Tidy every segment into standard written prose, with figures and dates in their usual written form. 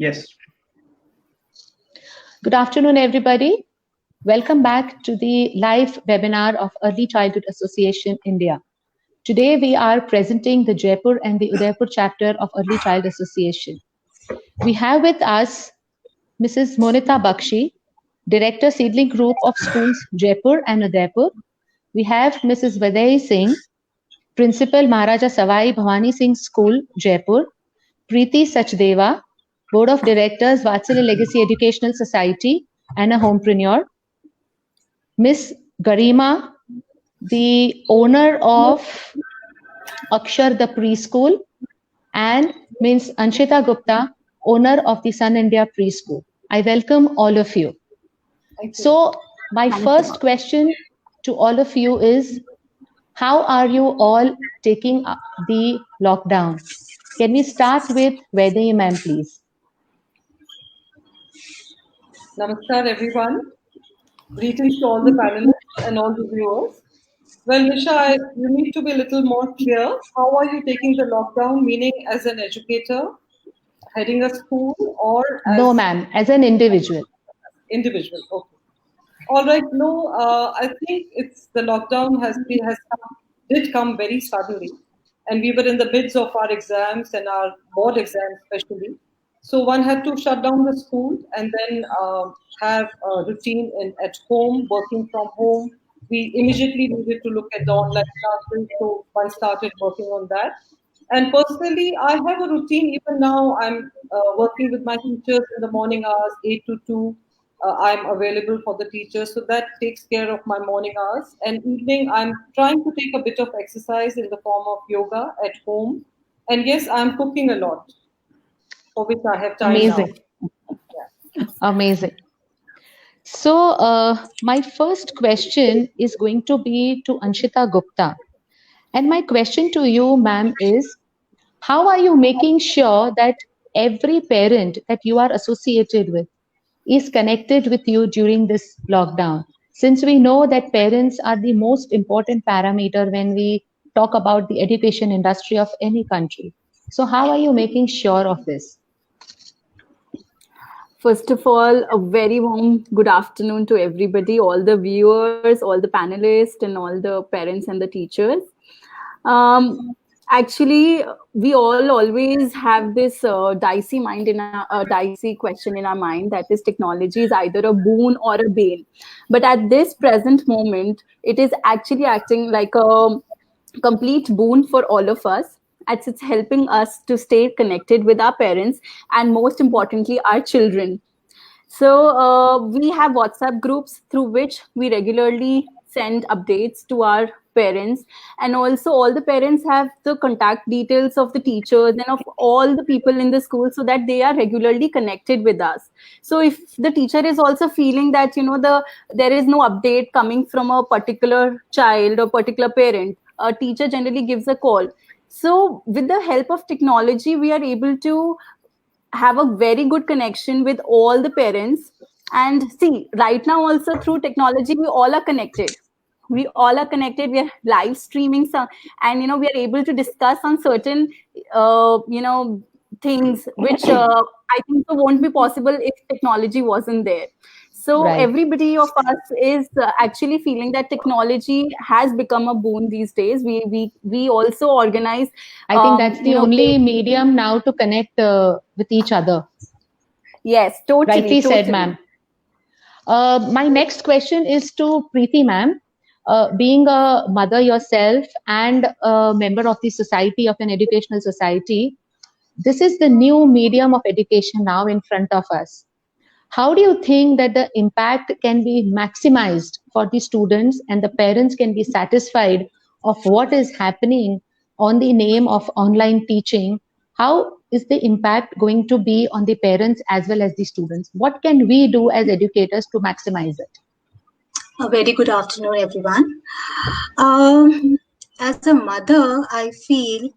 Yes. Good afternoon, everybody. Welcome back to the live webinar of Early Childhood Association India. Today, we are presenting the Jaipur and the Udaipur chapter of Early Child Association. We have with us Mrs. Monita Bakshi, Director Seedling Group of Schools Jaipur and Udaipur. We have Mrs. Vadai Singh, Principal Maharaja Savai Bhavani Singh School, Jaipur. Preeti Sachdeva, Board of Directors, Vatsalya Legacy Educational Society, and a homepreneur. Miss Garima, the owner of Akshar the Preschool, and Ms. Anshita Gupta, owner of the Sun India Preschool. I welcome all of you. So, my first question to all of you is, how are you all taking up the lockdown? Can we start with Vedai ma'am, please? Namaskar, everyone. Greetings to all the panelists and all the viewers. Well, Nisha, you need to be a little more clear. How are you taking the lockdown, meaning as an educator, heading a school, or as... No, ma'am, as an individual. Individual, okay. All right, no, I think it's the lockdown did come very suddenly. And we were in the midst of our exams and our board exams especially. So one had to shut down the school and then have a routine at home, working from home. We immediately needed to look at the online classes, so one started working on that. And personally, I have a routine. Even now, I'm working with my teachers in the morning hours, 8 to 2. I'm available for the teachers, so that takes care of my morning hours. And evening, I'm trying to take a bit of exercise in the form of yoga at home. And yes, I'm cooking a lot, for which I have time Amazing. now. Yeah. Amazing. So, my first question is going to be to Anshita Gupta. And my question to you, ma'am, is how are you making sure that every parent that you are associated with is connected with you during this lockdown? Since we know that parents are the most important parameter when we talk about the education industry of any country. So, how are you making sure of this? First of all, a very warm good afternoon to everybody, all the viewers, all the panelists, and all the parents and the teachers. Actually, we all always have this dicey question in our mind, that is, technology is either a boon or a bane. But at this present moment, it is actually acting like a complete boon for all of us, as it's helping us to stay connected with our parents and, most importantly, our children. So we have WhatsApp groups through which we regularly send updates to our parents, and also all the parents have the contact details of the teachers and of all the people in the school, so that they are regularly connected with us. So if the teacher is also feeling that there is no update coming from a particular child or particular parent, a teacher generally gives a call. So with the help of technology, we are able to have a very good connection with all the parents. And see, right now also through technology, we all are connected. We are live streaming some, and we are able to discuss on certain things which I think won't be possible if technology wasn't there. So Right. Everybody of us is actually feeling that technology has become a boon these days. We also organize. I think that's the only medium now to connect with each other. Yes, totally. Rightly totally. said, ma'am. My next question is to Preeti, ma'am. Being a mother yourself and a member of the society, of an educational society, this is the new medium of education now in front of us. How do you think that the impact can be maximized for the students and the parents can be satisfied of what is happening on the name of online teaching? How is the impact going to be on the parents as well as the students? What can we do as educators to maximize it? A very good afternoon, everyone. As a mother, I feel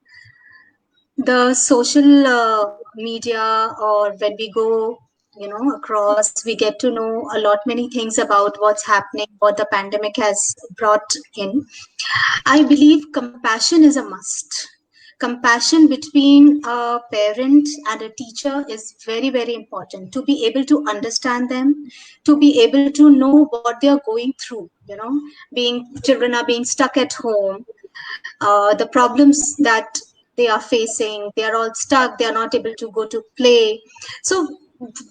the social media, or when we go across, we get to know a lot many things about what's happening, what the pandemic has brought in. I believe compassion is a must. compassion between a parent and a teacher is very, very important, to be able to understand them, to be able to know what they are going through, being children are being stuck at home, the problems that they are facing, they are all stuck, they are not able to go to play. So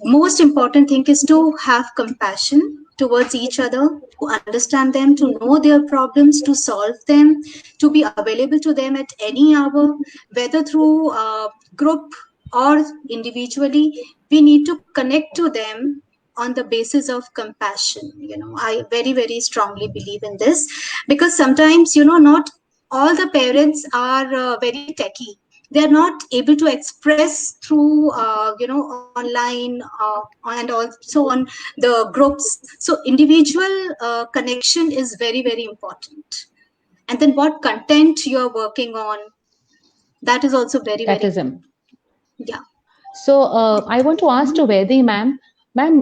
most important thing is to have compassion towards each other, to understand them, to know their problems, to solve them, to be available to them at any hour, whether through group or individually. We need to connect to them on the basis of compassion. I very, very strongly believe in this, because sometimes, not all the parents are very techy. They're not able to express through online, and also on the groups. So individual connection is very, very important. And then what content you're working on, that is also very, That very, is him. yeah. So I want to ask to Vedi, ma'am. Ma'am,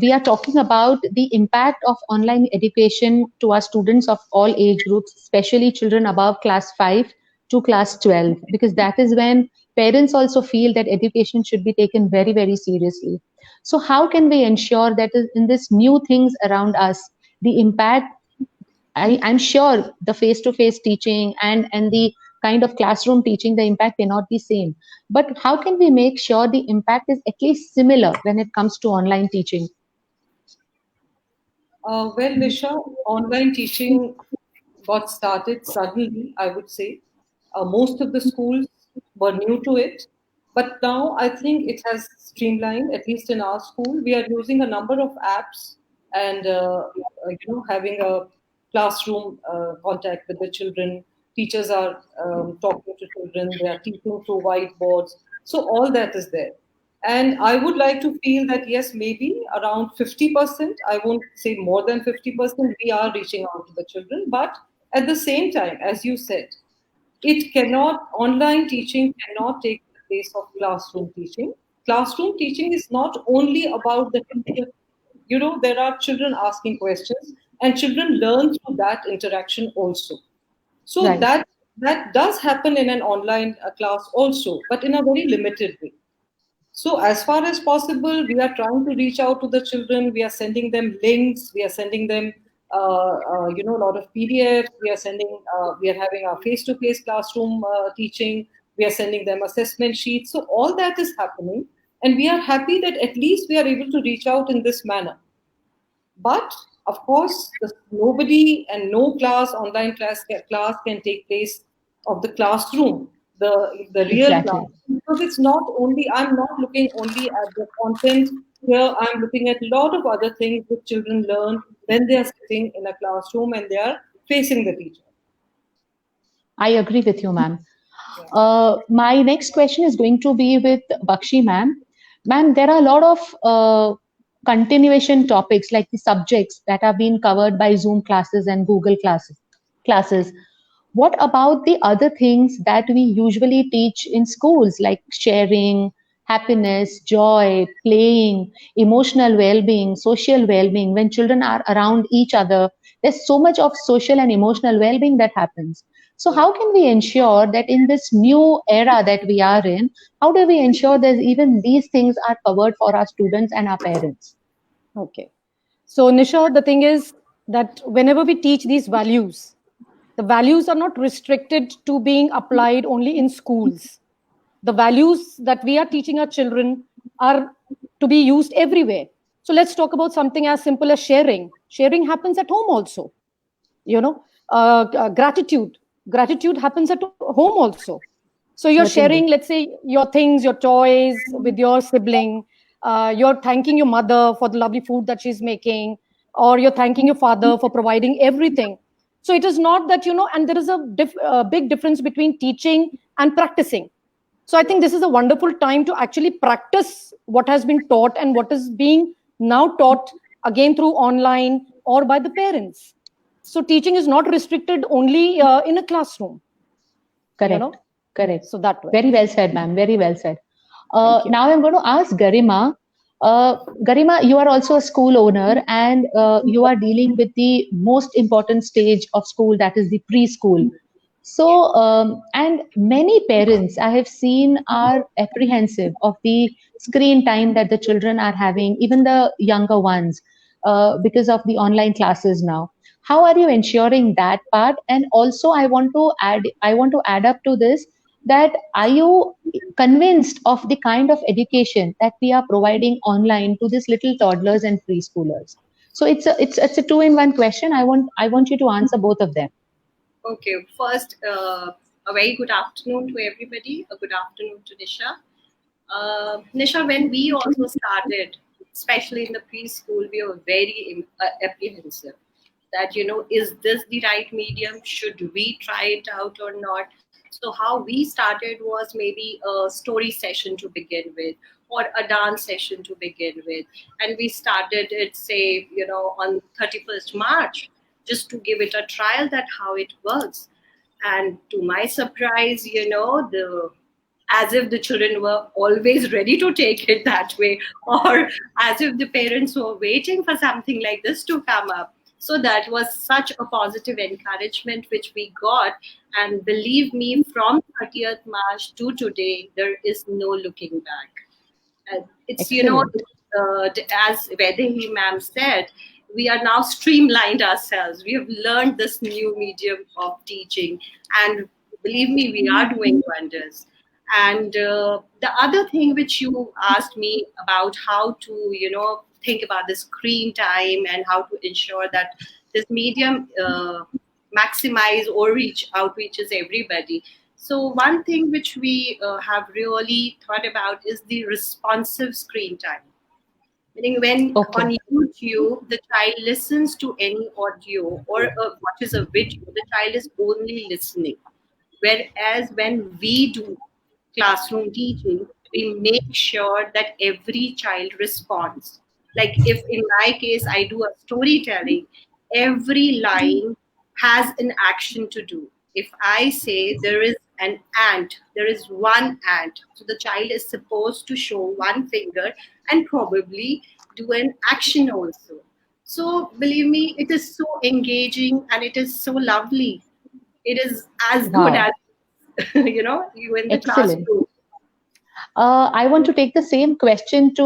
we are talking about the impact of online education to our students of all age groups, especially children above class 5 to class 12, because that is when parents also feel that education should be taken very, very seriously. So how can we ensure that in this new things around us, the impact, I'm sure the face-to-face teaching and the kind of classroom teaching, the impact may not be same. But how can we make sure the impact is at least similar when it comes to online teaching? Well, Nisha, online teaching got started suddenly, I would say. Most of the schools were new to it, but now I think it has streamlined, at least in our school. We are using a number of apps and having a classroom contact with the children. Teachers are talking to children, they are teaching through whiteboards. So all that is there. And I would like to feel that, yes, maybe around 50%, I won't say more than 50%, we are reaching out to the children. But at the same time, as you said, online teaching cannot take the place of classroom teaching. Classroom teaching is not only about the teacher. There are children asking questions, and children learn through that interaction also. So Right. that does happen in an online class also, but in a very limited way. So, as far as possible, we are trying to reach out to the children. We are sending them links. We are sending them, a lot of PDFs. We are having our face-to-face classroom teaching. We are sending them assessment sheets. So all that is happening, and we are happy that at least we are able to reach out in this manner. But of course, nobody and no online class can take place of the classroom, the real Exactly. class, because it's not only. I'm not looking only at the content here. I'm looking at a lot of other things that children learn when they are sitting in a classroom and they are facing the teacher. I agree with you, ma'am. Yeah. My next question is going to be with Bakshi, ma'am. Ma'am, there are a lot of continuation topics like the subjects that are being covered by Zoom classes and Google classes. What about the other things that we usually teach in schools, like sharing, happiness, joy, playing, emotional well-being, social well-being? When children are around each other, there's so much of social and emotional well-being that happens. So how can we ensure that in this new era that we are in, how do we ensure that even these things are covered for our students and our parents? Okay. So, Nisha, the thing is that whenever we teach these values, the values are not restricted to being applied only in schools. The values that we are teaching our children are to be used everywhere. So let's talk about something as simple as sharing. Sharing happens at home also. Gratitude happens at home also. So you're Certainly. sharing, let's say, your things, your toys with your sibling. You're thanking your mother for the lovely food that she's making, or you're thanking your father for providing everything. So it is not that, and there is a big difference between teaching and practicing. So I think this is a wonderful time to actually practice what has been taught and what is being now taught again through online or by the parents. So teaching is not restricted only in a classroom. Correct. Correct. So that way. Very well said, ma'am. Very well said. Thank you. Now I'm going to ask Garima. Garima, you are also a school owner, and you are dealing with the most important stage of school, that is the preschool. So, and many parents I have seen are apprehensive of the screen time that the children are having, even the younger ones, because of the online classes now. How are you ensuring that part? And also, I want to add up to this, that are you convinced of the kind of education that we are providing online to these little toddlers and preschoolers? So it's a two-in-one question. I want you to answer both of them. Okay, first, a very good afternoon to everybody. A good afternoon to Nisha. Nisha, when we also started, especially in the preschool, we were very apprehensive that, is this the right medium? Should we try it out or not? So how we started was maybe a story session to begin with, or a dance session to begin with. And we started it, say, on 31st March, just to give it a trial that how it works. And to my surprise, as if the children were always ready to take it that way, or as if the parents were waiting for something like this to come up. So that was such a positive encouragement which we got. And believe me, from 30th March to today, there is no looking back. It's, Excellent. as Vaidehi ma'am said, we are now streamlined ourselves. We have learned this new medium of teaching. And believe me, we are doing wonders. And the other thing which you asked me about, how to, think about the screen time and how to ensure that this medium maximize or outreaches everybody. So one thing which we have really thought about is the responsive screen time. Meaning when on YouTube, the child listens to any audio or watches a video, the child is only listening. Whereas when we do classroom teaching, we make sure that every child responds. Like if in my case, I do a storytelling, every line has an action to do. If I say there is an ant, there is one ant. So the child is supposed to show one finger and probably do an action also. So believe me, it is so engaging and it is so lovely. It is as good as, you in the classroom. I want to take the same question to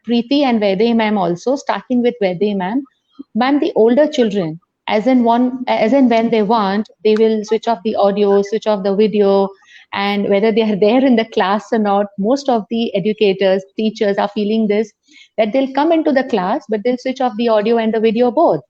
Preeti and Vaidehi ma'am also, starting with Vaidehi ma'am. Ma'am, the older children, as and when they want, they will switch off the audio, switch off the video, and whether they are there in the class or not, most of the educators, teachers are feeling this, that they'll come into the class, but they'll switch off the audio and the video both.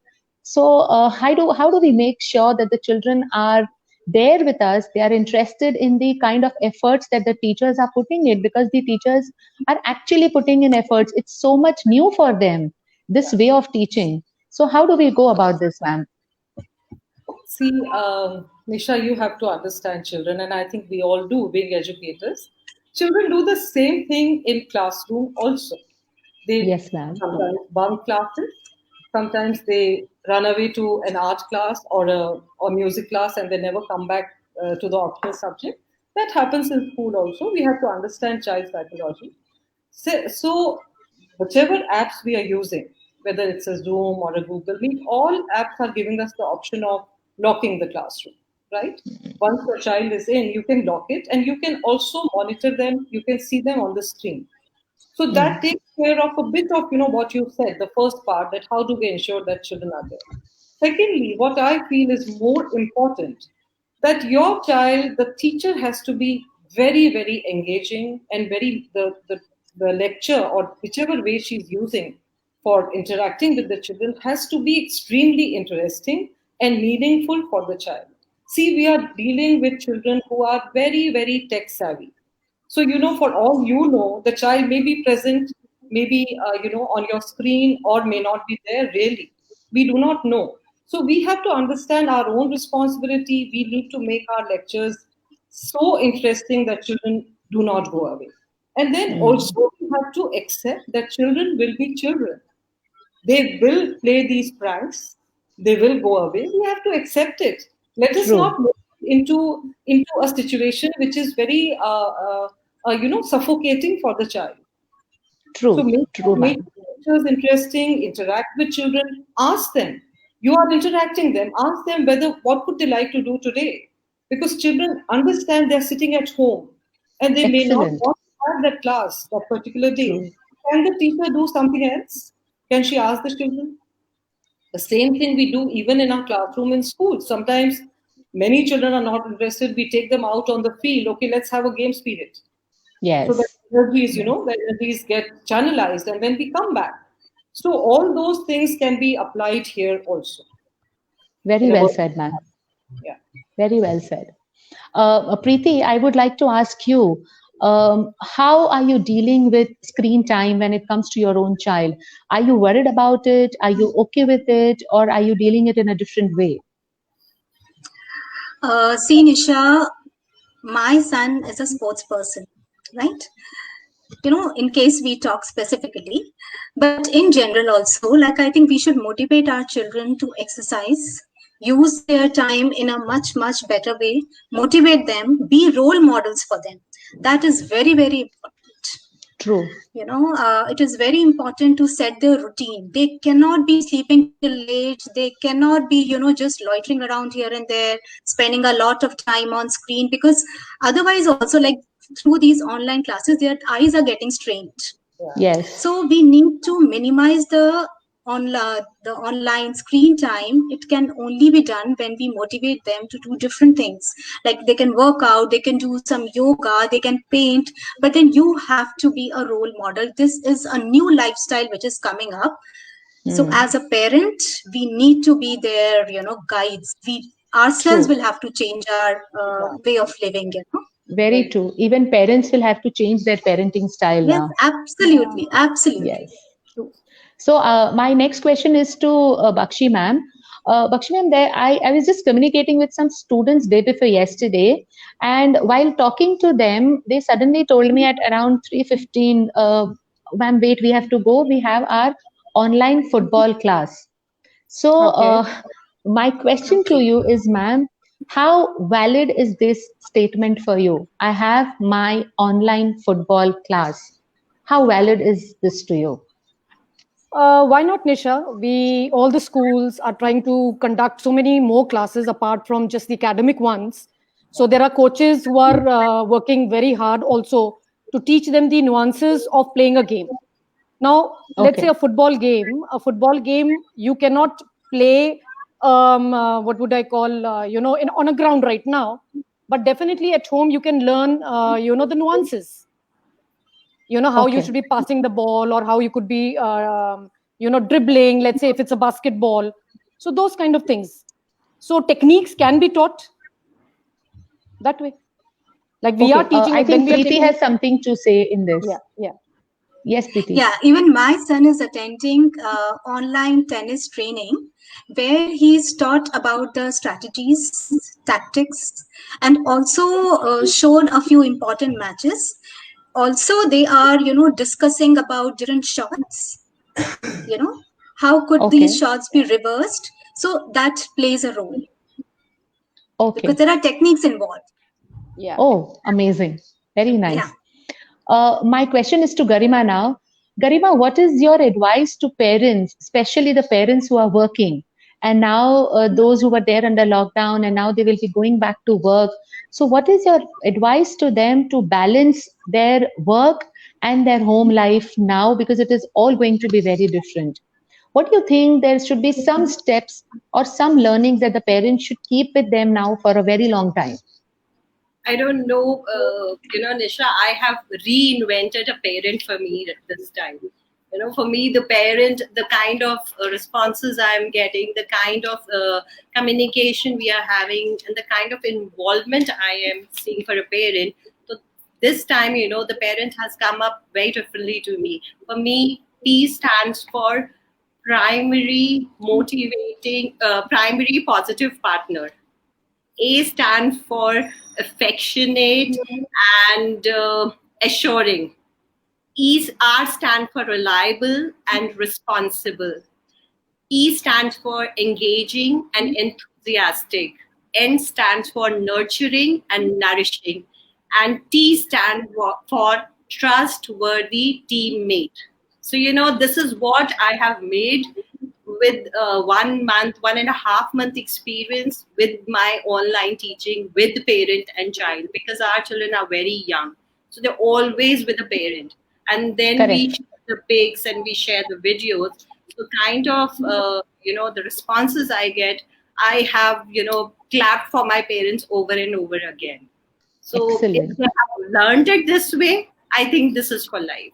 So how do we make sure that the children are there with us, they are interested in the kind of efforts that the teachers are putting in, because the teachers are actually putting in efforts. It's so much new for them, this way of teaching. So how do we go about this, ma'am? See, Nisha, you have to understand children, and I think we all do, being educators. Children do the same thing in classroom also. They Yes, ma'am. sometimes bunk classes, sometimes they run away to an art class or a music class and they never come back to the optional subject. That happens in school also. We have to understand child psychology. So whichever apps we are using, whether it's a Zoom or a Google Meet, all apps are giving us the option of locking the classroom, right? Once your child is in, you can lock it and you can also monitor them. You can see them on the screen. So that takes care of a bit of, what you said, the first part, that how do we ensure that children are there. Secondly, what I feel is more important, that your child, the teacher has to be very, very engaging and the lecture or whichever way she's using for interacting with the children has to be extremely interesting and meaningful for the child. See, we are dealing with children who are very, very tech savvy. So, for all the child may be present, maybe, on your screen or may not be there really. We do not know. So we have to understand our own responsibility. We need to make our lectures so interesting that children do not go away. And then also we have to accept that children will be children. They will play these pranks. They will go away. We have to accept it. Let us not move into a situation which is very suffocating for the child. True. So make True, lectures interesting. Interact with children. Ask them. You are interacting them. Ask them what would they like to do today. because children understand they're sitting at home and they may not Excellent. want to have that class that particular day. True. Can the teacher do something else? Can she ask the children? The same thing we do even in our classroom in school. Sometimes many children are not interested. We take them out on the field. Okay, let's have a games period. Yes. So that energies, the energies get channelized and then we come back. So all those things can be applied here also. Very In well our- said, ma'am. Yeah. Very well said. Preeti, I would like to ask you, how are you dealing with screen time when it comes to your own child? Are you worried about it? Are you okay with it? Or are you dealing it in a different way? See, Nisha, my son is a sports person, right? In case we talk specifically, but in general also, like I think we should motivate our children to exercise, use their time in a much, much better way, motivate them, be role models for them. That is very, very important. True. It is very important to set their routine. They cannot be sleeping till late. They cannot be, just loitering around here and there, spending a lot of time on screen, because otherwise also, like through these online classes, their eyes are getting strained. Yes. So we need to minimize the online screen time. It can only be done when we motivate them to do different things. Like they can work out, they can do some yoga, they can paint, but then you have to be a role model. This is a new lifestyle which is coming up. So as a parent, we need to be their, guides. We ourselves True. will have to change our way of living. Very true. Even parents will have to change their parenting style Yes, now. absolutely, absolutely. Yes. So my next question is to Bakshi ma'am. Bakshi ma'am, I was just communicating with some students day before yesterday, and while talking to them, they suddenly told me at around 3:15, ma'am, wait, we have to go. We have our online football class. So my question to you is, ma'am, how valid is this statement for you? I have my online football class. How valid is this to you? Why not, Nisha? All the schools are trying to conduct so many more classes apart from just the academic ones. So there are coaches who are working very hard also to teach them the nuances of playing a game. Now, let's say Okay. a football game, you cannot play, what would I call, on a ground right now. But definitely at home, you can learn, the nuances. How you Okay. should be passing the ball, or how you could be dribbling, let's say if it's a basketball. So those kind of things. So techniques can be taught that way, like we are Okay. teaching, I like when think we are Preeti taking. has something to say in this. Yeah. Yes, Preeti. Yeah, even my son is attending online tennis training, where he's taught about the strategies, tactics, and also shown a few important matches. Also, they are, discussing about different shots, how could Okay. these shots be reversed? So that plays a role Okay. because there are techniques involved. Yeah. Oh, amazing. Very nice. Yeah. My question is to Garima now. Garima, what is your advice to parents, especially the parents who are working, and now those who were there under lockdown and now they will be going back to work? So, what is your advice to them to balance their work and their home life now, because it is all going to be very different? What do you think there should be some steps or some learnings that the parents should keep with them now for a very long time? I don't know, Nisha, I have reinvented a parent for me at this time. For me, the parent, the kind of responses I'm getting, the kind of communication we are having, and the kind of involvement I am seeing for a parent. So this time, the parent has come up very differently to me. For me, P stands for primary primary positive partner. A stands for affectionate and assuring. R stands for reliable and responsible. E stands for engaging and enthusiastic. N stands for nurturing and nourishing. And T stands for trustworthy teammate. So, this is what I have made with 1.5 month experience with my online teaching with the parent and child, because our children are very young. So they're always with the parent. And then we Correct. share the pics and we share the videos. So kind of, the responses I get, I have, clapped for my parents over and over again. So if Excellent. they have learned it this way, I think this is for life.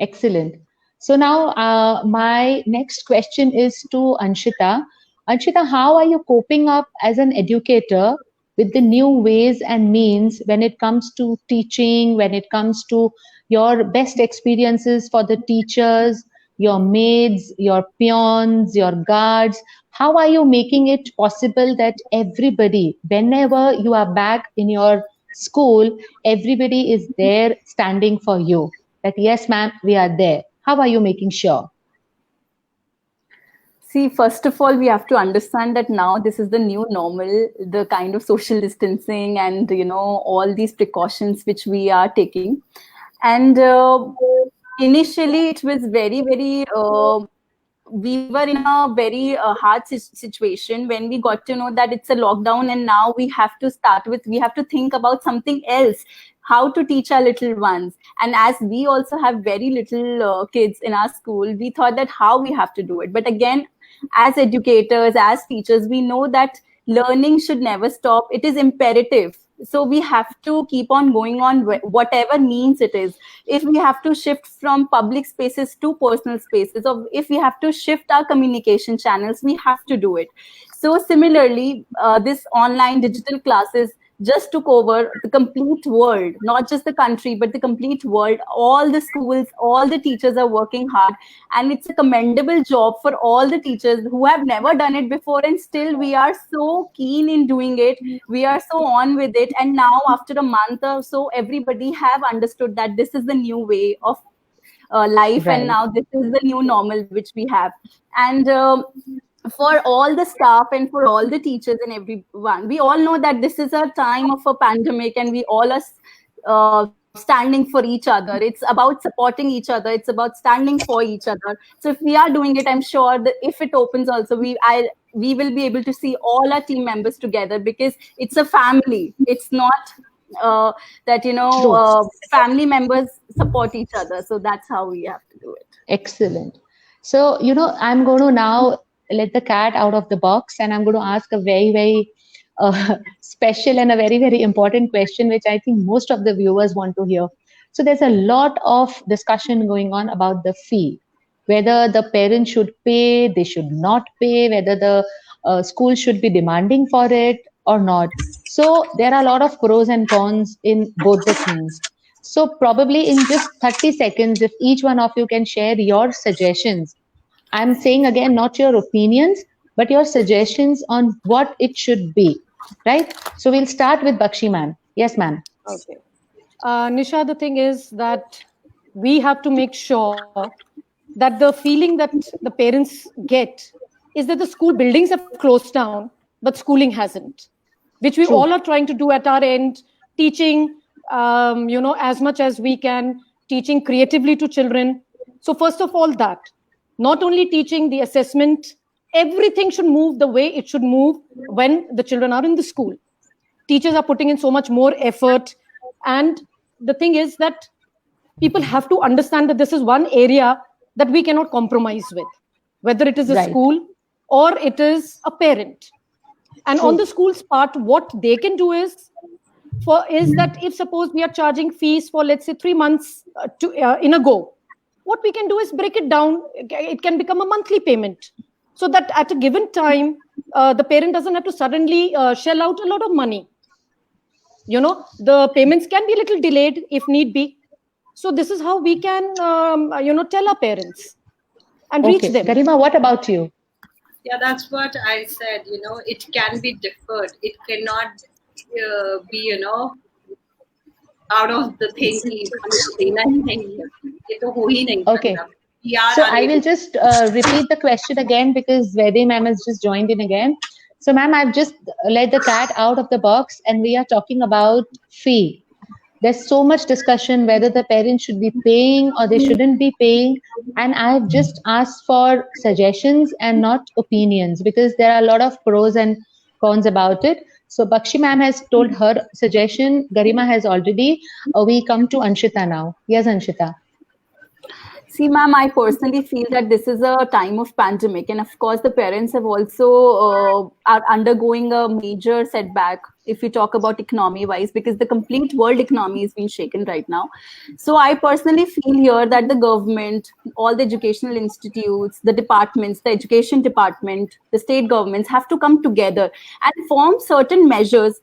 Excellent. So now my next question is to Anshita. Anshita, how are you coping up as an educator with the new ways and means when it comes to teaching, when it comes to your best experiences for the teachers, your maids, your peons, your guards? How are you making it possible that everybody, whenever you are back in your school, everybody is there standing for you? That yes, ma'am, we are there. How are you making sure? See, first of all, we have to understand that now this is the new normal, the kind of social distancing and, all these precautions which we are taking. And initially, it was very, very, we were in a very hard situation when we got to know that it's a lockdown, and now we have to think about something else, how to teach our little ones. And as we also have very little kids in our school, we thought that how we have to do it. But again, as educators, as teachers, we know that learning should never stop. It is imperative. So we have to keep on going on, whatever means it is. If we have to shift from public spaces to personal spaces, or if we have to shift our communication channels, we have to do it. So similarly, this online digital classes just took over the complete world, not just the country, but the complete world. All the schools, all the teachers are working hard. And it's a commendable job for all the teachers who have never done it before. And still we are so keen in doing it. We are so on with it. And now after a month or so, everybody have understood that this is the new way of life. Right. And now this is the new normal which we have. And for all the staff and for all the teachers and everyone, we all know that this is a time of a pandemic, and we all are standing for each other. It's about supporting each other. It's about standing for each other. So if we are doing it, I'm sure that if it opens also, we will be able to see all our team members together, because it's a family. It's not that family members support each other. So that's how we have to do it. Excellent. So, I'm going to now let the cat out of the box, and I'm going to ask a very, very special and a very, very important question, which I think most of the viewers want to hear. So there's a lot of discussion going on about the fee, whether the parents should pay, they should not pay, whether the school should be demanding for it or not. So there are a lot of pros and cons in both the things. So probably in just 30 seconds, if each one of you can share your suggestions. I'm saying again, not your opinions, but your suggestions on what it should be, right? So we'll start with Bakshi ma'am. Yes, ma'am. Okay. Nisha, the thing is that we have to make sure that the feeling that the parents get is that the school buildings have closed down, but schooling hasn't, which we True. all are trying to do at our end, teaching, as much as we can, teaching creatively to children. So first of all, that. Not only teaching, the assessment, everything should move the way it should move when the children are in the school. Teachers are putting in so much more effort. And the thing is that people have to understand that this is one area that we cannot compromise with, whether it is a Right. school or it is a parent. And True. on the school's part, what they can do is that if suppose we are charging fees for, let's say, 3 months in a go, what we can do is break it down. It can become a monthly payment, so that at a given time, the parent doesn't have to suddenly shell out a lot of money. The payments can be a little delayed if need be. So this is how we can, tell our parents and reach them. Garima, what about you? Yeah, that's what I said. It can be deferred. It cannot be, out of the thing. Okay. So I will just repeat the question again, because Vedi ma'am has just joined in again. So ma'am, I've just let the cat out of the box, and we are talking about fee. There's so much discussion whether the parents should be paying or they shouldn't be paying. And I've just asked for suggestions and not opinions, because there are a lot of pros and cons about it. So Bakshi ma'am has told her suggestion. Garima has already. We come to Anshita now. Yes, Anshita. See, ma'am, I personally feel that this is a time of pandemic, and of course, the parents have also are undergoing a major setback if we talk about economy-wise, because the complete world economy is being shaken right now. So, I personally feel here that the government, all the educational institutes, the departments, the education department, the state governments have to come together and form certain measures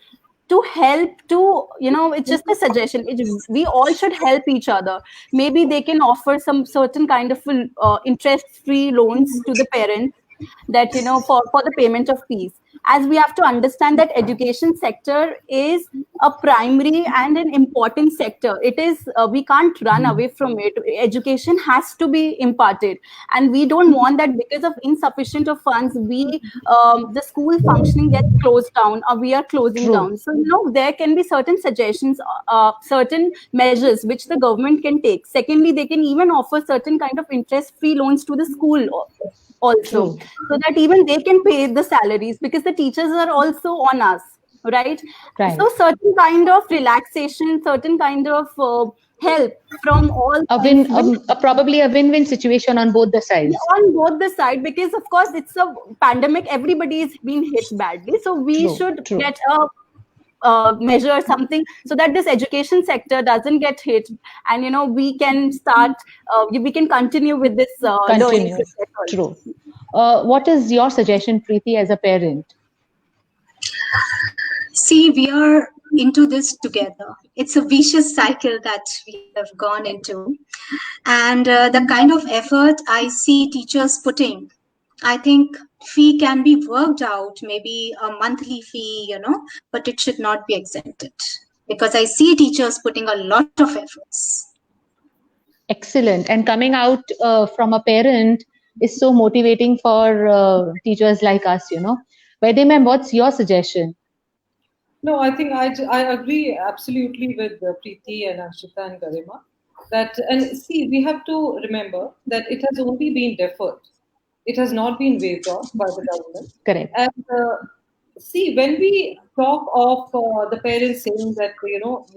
to help to, it's just a suggestion. We all should help each other. Maybe they can offer some certain kind of interest free loans to the parents, that for the payment of fees, as we have to understand that education sector is a primary and an important sector. It is, we can't run away from it. Education has to be imparted, and we don't want that because of insufficient of funds, the school functioning gets closed down, or we are closing down. So there can be certain suggestions, certain measures which the government can take. Secondly, they can even offer certain kind of interest free loans to the school also, so that even they can pay the salaries, because the teachers are also on us, right? So certain kind of relaxation, certain kind of help from all probably a win-win situation on both the sides. On both the side, because of course it's a pandemic, everybody is being hit badly, so we should get a measure, something, so that this education sector doesn't get hit, and we can start, we can continue with this learning process. What is your suggestion, Preeti, as a parent? See, we are into this together. It's a vicious cycle that we have gone into. And the kind of effort I see teachers putting, I think fee can be worked out, maybe a monthly fee, but it should not be exempted, because I see teachers putting a lot of efforts. Excellent. And coming out from a parent is so motivating for teachers like us, Vaidya ma'am, what's your suggestion? No, I think I agree absolutely with Preeti and Anshita and Garima. And see, we have to remember that it has only been deferred. It has not been waived off by the government. Correct. And see, when we talk of the parents saying that,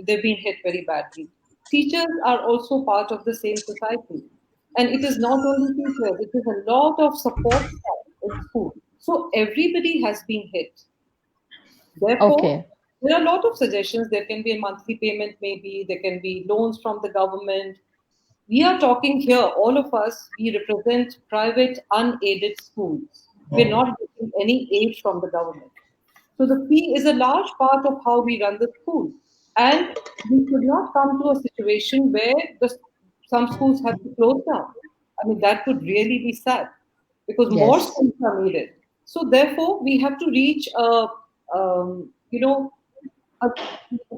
they've been hit very badly, teachers are also part of the same society. And it is not only teachers, it is a lot of support staff in school. So everybody has been hit. Therefore, there are a lot of suggestions. There can be a monthly payment, maybe. There can be loans from the government. We are talking here, all of us, we represent private, unaided schools. We're not getting any aid from the government. So the fee is a large part of how we run the school. And we should not come to a situation where some schools have to close down. I mean, that would really be sad, because more schools are needed. So therefore, we have to reach a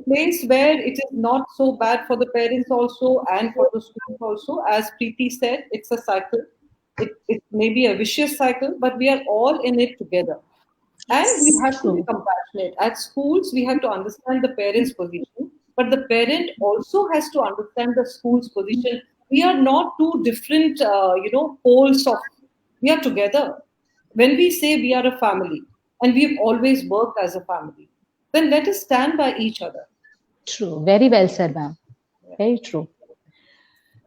place where it is not so bad for the parents also and for the students also. As Preeti said, it's a cycle. It may be a vicious cycle, but we are all in it together. And we have to be compassionate. At schools, we have to understand the parent's position, but the parent also has to understand the school's position. We are not two different, poles of. We are together. When we say we are a family, and we've always worked as a family, then let us stand by each other. True. Very well said, ma'am. Very true.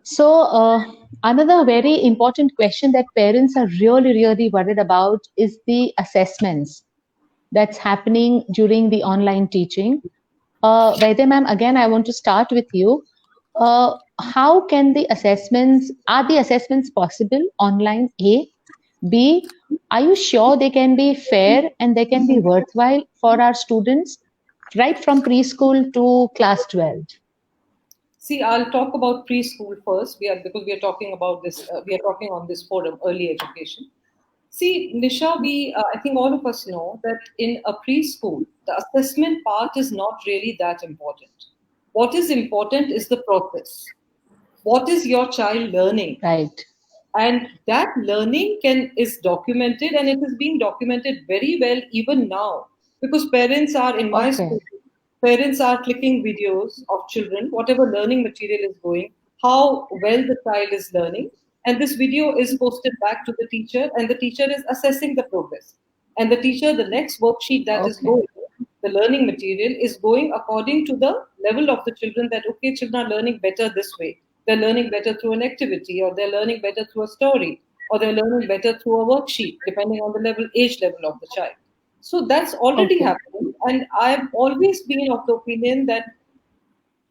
So another very important question that parents are really, really worried about is the assessments that's happening during the online teaching. Vaidya ma'am, again, I want to start with you. How can are the assessments possible online? A. B, are you sure they can be fair and they can be worthwhile for our students right from preschool to class 12? See, I'll talk about preschool first, because we are talking about this. We are talking on this forum, early education. See, Nisha, I think all of us know that in a preschool, the assessment part is not really that important. What is important is the process. What is your child learning? Right. And that learning is documented, and it is being documented very well even now, because parents are in my school. parents are clicking videos of children, whatever learning material is going, how well the child is learning, and this video is posted back to the teacher, and the teacher is assessing the progress. And the teacher, the next worksheet that is Okay. going, the learning material is going according to the level of the children, that okay, children are learning better this way. They're learning better through an activity, or they're learning better through a story, or they're learning better through a worksheet, depending on the level, age level of the child. So that's already Okay. happening. And I've always been of the opinion that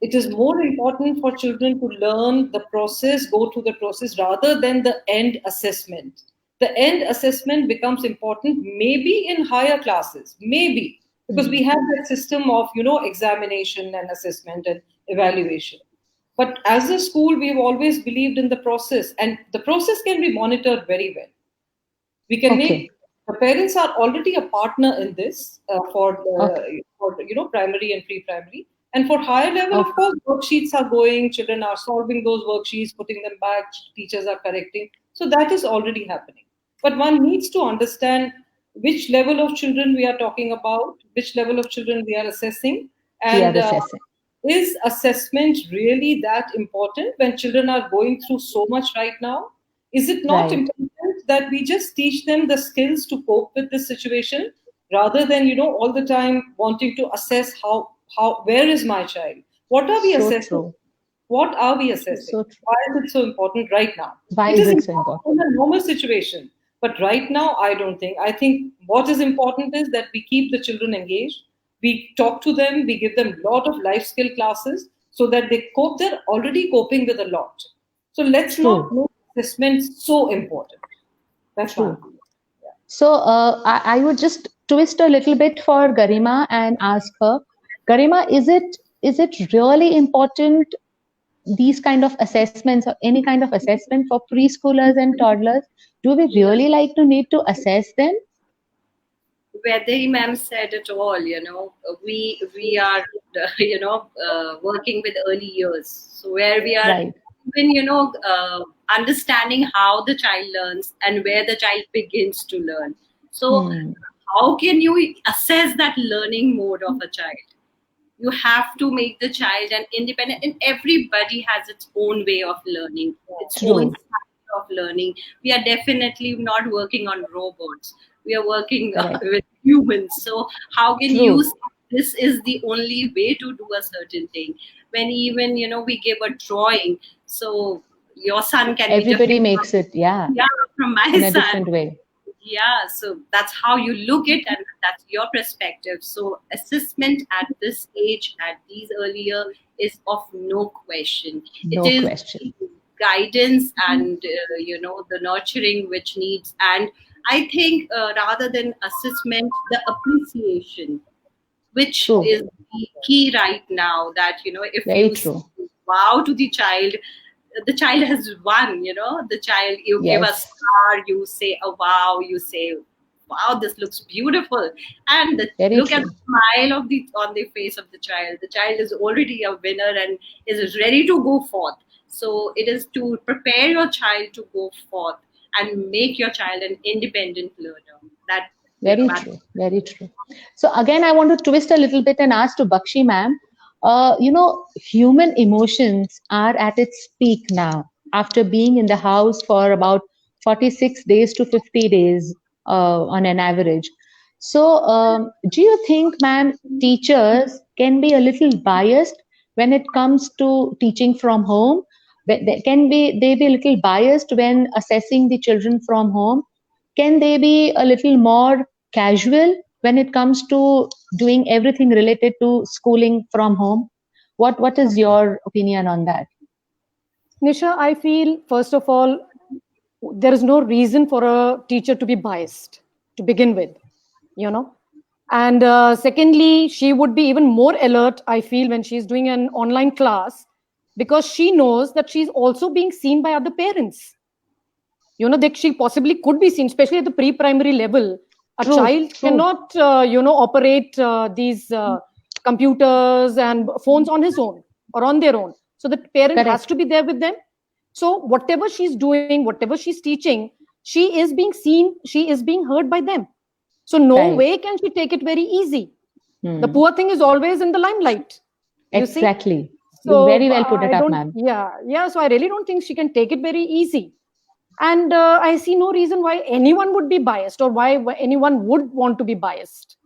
it is more important for children to learn the process, go through the process, rather than the end assessment. The end assessment becomes important maybe in higher classes, maybe, because we have that system of, examination and assessment and evaluation. But as a school, we've always believed in the process, and the process can be monitored very well. We can Okay. make the parents are already a partner in this for primary and pre-primary, and for higher level, of Okay. course, worksheets are going. Children are solving those worksheets, putting them back. Teachers are correcting. So that is already happening. But one needs to understand which level of children we are talking about, which level of children we are assessing, We are and assessing. is assessment really that important when children are going through so much right now? Is it not Right. important that we just teach them the skills to cope with this situation, rather than all the time wanting to assess how where is my child? What are we So assessing? true. What are we assessing? So true. Why is it so important right now? Why It is is it so important important? in a normal situation, but right now I don't think. I think what is important is that we keep the children engaged. We talk to them. We give them a lot of life skill classes so that they cope. They're already coping with a lot. So let's not True. make assessment so important. That's True. one. So I would just twist a little bit for Garima and ask her, Garima, is it really important, these kind of assessments or any kind of assessment for preschoolers and toddlers? Do we really like to need to assess them? Whether ma'am said it all, we are working with early years, so where we are Right. even understanding how the child learns and where the child begins to learn. So how can you assess that learning mode of a child? You have to make the child an independent, and everybody has its own way of learning, its True. own style of learning. We are definitely not working on robots. We are working Correct. with humans. So how can True. you say this is the only way to do a certain thing? When even we give a drawing, so your son can be Everybody different makes it, yeah, from my in a son. different way. Yeah, so that's how you look at, and that's your perspective. So assessment at this age, at these earlier, is of no question. No It is question. guidance and the nurturing which needs. And I think rather than assessment, the appreciation, which True. is the key right now. That if Very you true. say wow to the child has won. The child, you give a Yes. star, you say a wow, you say wow, this looks beautiful, and Very look at true. the smile on the face of the child. The child is already a winner and is ready to go forth. So it is to prepare your child to go forth and make your child an independent learner. That Very matters. true. Very true. So again, I want to twist a little bit and ask to Bakshi ma'am, human emotions are at its peak now after being in the house for about 46 days to 50 days on an average. So do you think, ma'am, teachers can be a little biased when it comes to teaching from home? Can they be a little biased when assessing the children from home? Can they be a little more casual when it comes to doing everything related to schooling from home? What is your opinion on that? Nisha, I feel, first of all, there is no reason for a teacher to be biased to begin with, And secondly, she would be even more alert, I feel, when she's doing an online class, because she knows that she's also being seen by other parents. That she possibly could be seen, especially at the pre-primary level. A True, child true. cannot, operate these computers and phones on his own or on their own. So the parent has Correct. to be there with them. So whatever she's doing, whatever she's teaching, she is being seen, she is being heard by them. So no Right. way can she take it very easy. The poor thing is always in the limelight. You see? Exactly. So, You very well put it I up, don't, ma'am. yeah. So I really don't think she can take it very easy. And I see no reason why anyone would be biased or why anyone would want to be biased.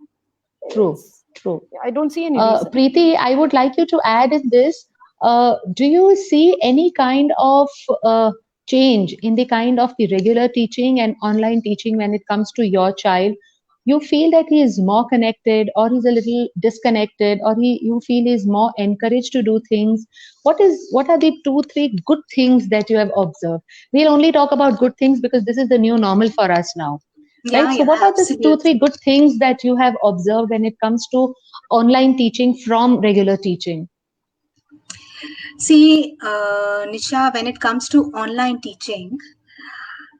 True, true. I don't see any reason. Preeti, I would like you to add in this. Do you see any kind of change in the kind of the regular teaching and online teaching when it comes to your child? You feel that he is more connected, or he's a little disconnected, or you feel he's more encouraged to do things? What are the 2, 3 good things that you have observed? We'll only talk about good things because this is the new normal for us now. Yeah, Right? So yeah, what are the 2, absolutely. 3 good things that you have observed when it comes to online teaching from regular teaching? See, Nisha, when it comes to online teaching,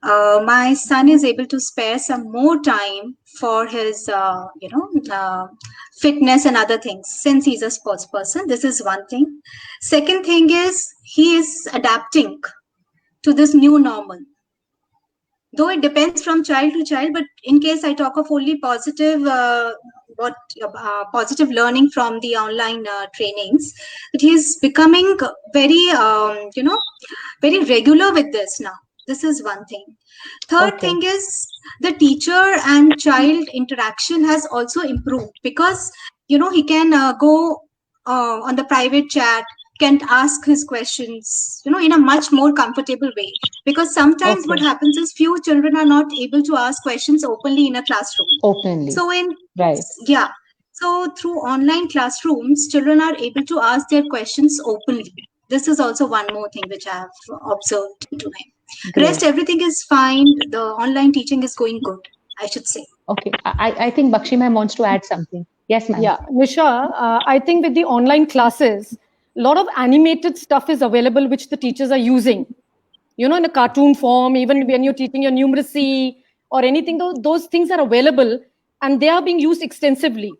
my son is able to spare some more time for his, fitness and other things since he's a sports person. This is one thing. Second thing is he is adapting to this new normal. Though it depends from child to child, but in case I talk of only positive, positive learning from the online trainings, that he's becoming very, very regular with this now. This is one thing. Third Okay. thing is the teacher and child interaction has also improved because he can go on the private chat, can ask his questions in a much more comfortable way, because sometimes what Okay. happens is few children are not able to ask questions openly in a classroom. Openly. So Right. so through online classrooms, children are able to ask their questions openly. This is also one more thing which I have observed to him. Great. Rest, everything is fine. The online teaching is going good, I should say. Okay. I think Bakshi ma'am wants to add something. Yes, ma'am. Yeah, Nisha, I think with the online classes, a lot of animated stuff is available which the teachers are using. In a cartoon form, even when you're teaching your numeracy or anything, those things are available and they are being used extensively.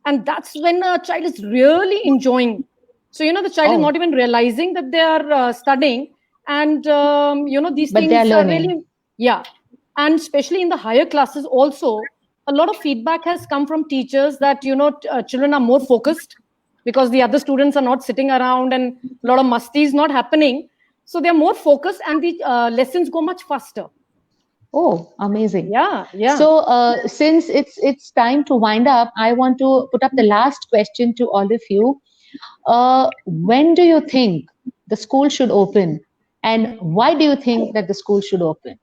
And that's when a child is really enjoying. So, the child is Oh. not even realizing that they are studying. And, these But they are things are learning. really, yeah. And especially in the higher classes also, a lot of feedback has come from teachers that, children are more focused because the other students are not sitting around and a lot of musty is not happening. So they're more focused and the lessons go much faster. Oh, amazing. Yeah. So since it's time to wind up, I want to put up the last question to all of you. When do you think the school should open, and why do you think that the school should open?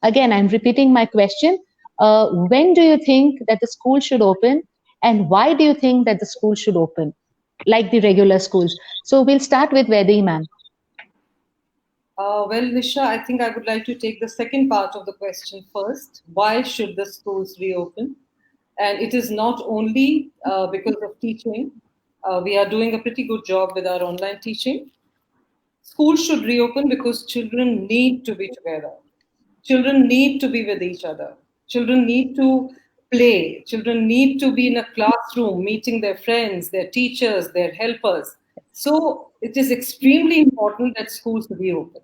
Again, I'm repeating my question. When do you think that the school should open, and why do you think that the school should open, like the regular schools? So we'll start with Vedi, ma'am. Well, Nisha, I think I would like to take the second part of the question first. Why should the schools reopen? And it is not only because of teaching. We are doing a pretty good job with our online teaching. Schools should reopen because children need to be together. Children need to be with each other. Children need to play. Children need to be in a classroom meeting their friends, their teachers, their helpers. So it is extremely important that schools reopen.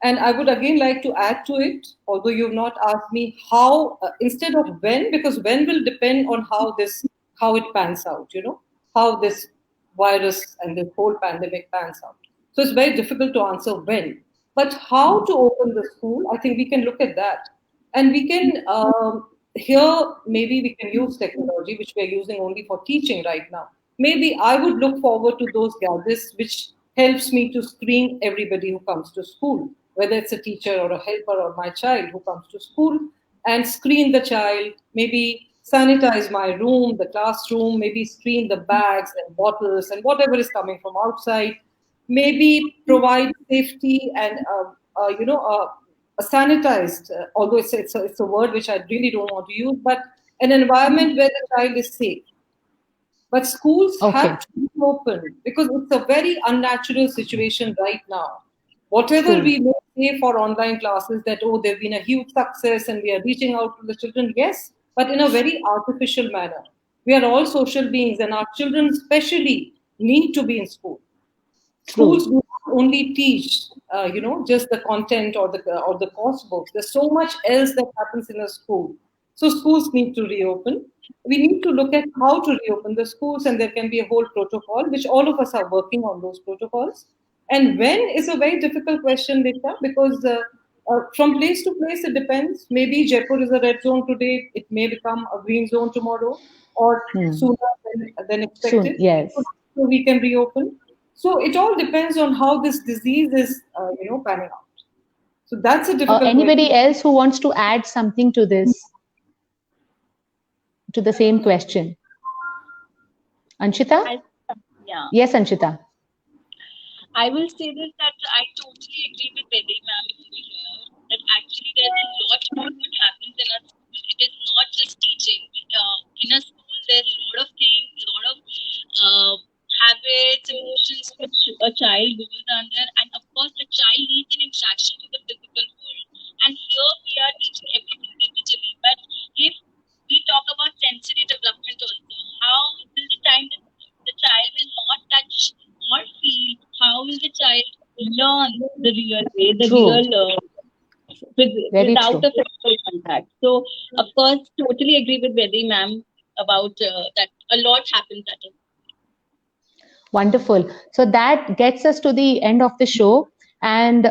And I would again like to add to it, although you've not asked me how, instead of when, because when will depend on how it pans out, how this virus and this whole pandemic pans out. So it's very difficult to answer when. But how to open the school, I think we can look at that. And we can, here, maybe we can use technology, which we're using only for teaching right now. Maybe I would look forward to those gadgets which helps me to screen everybody who comes to school, whether it's a teacher or a helper or my child who comes to school, and screen the child, maybe sanitize my room, the classroom, maybe screen the bags and bottles and whatever is coming from outside, maybe provide safety and a sanitized, although it's a word which I really don't want to use, but an environment where the child is safe. But schools have to be open because it's a very unnatural situation right now. Whatever we may say for online classes that, they've been a huge success and we are reaching out to the children, yes, but in a very artificial manner. We are all social beings and our children especially need to be in school. Schools do not only teach, just the content or the course books. There's so much else that happens in a school. So schools need to reopen. we need to look at how to reopen the schools, and there can be a whole protocol, which all of us are working on those protocols. And when is a very difficult question, Disha, because from place to place it depends. Maybe Jaipur is a red zone today; it may become a green zone tomorrow, or sooner than expected. Soon, yes. So we can reopen. So it all depends on how this disease is, panning out. So that's a difficult. Anybody else who wants to add something to this, to the same question? Anshita? Yeah. Yes, Anshita. I will say this, that I totally agree with Vedi ma'am over here, that actually there's a lot more what happens in a school. It is not just teaching. In a school, there's a lot of things, a lot of habits, emotions which a child goes under, and of course, the child needs an interaction with the physical world. And here we are teaching everything digitally. But if we talk about sensory development also, how till the time that the child will not touch or feel, how will the child learn the real way, the real without a physical contact? So, of course, totally agree with Vedi ma'am about that. A lot happens at it. Wonderful. So that gets us to the end of the show. And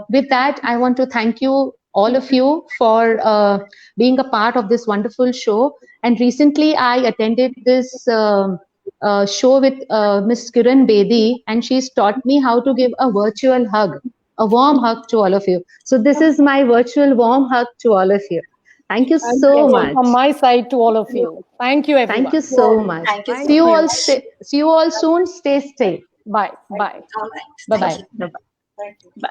with that, I want to thank you, all of you, for being a part of this wonderful show. And recently, I attended this show with Ms. Kiran Bedi, and she's taught me how to give a virtual hug, a warm hug to all of you. So this is my virtual warm hug to all of you. Thank you so much. From my side to all of you. Thank you, everyone. Thank you so much. Thank you. See you all. See you all soon. Stay safe. Bye. Bye. All right. Bye bye. Thank you. Bye.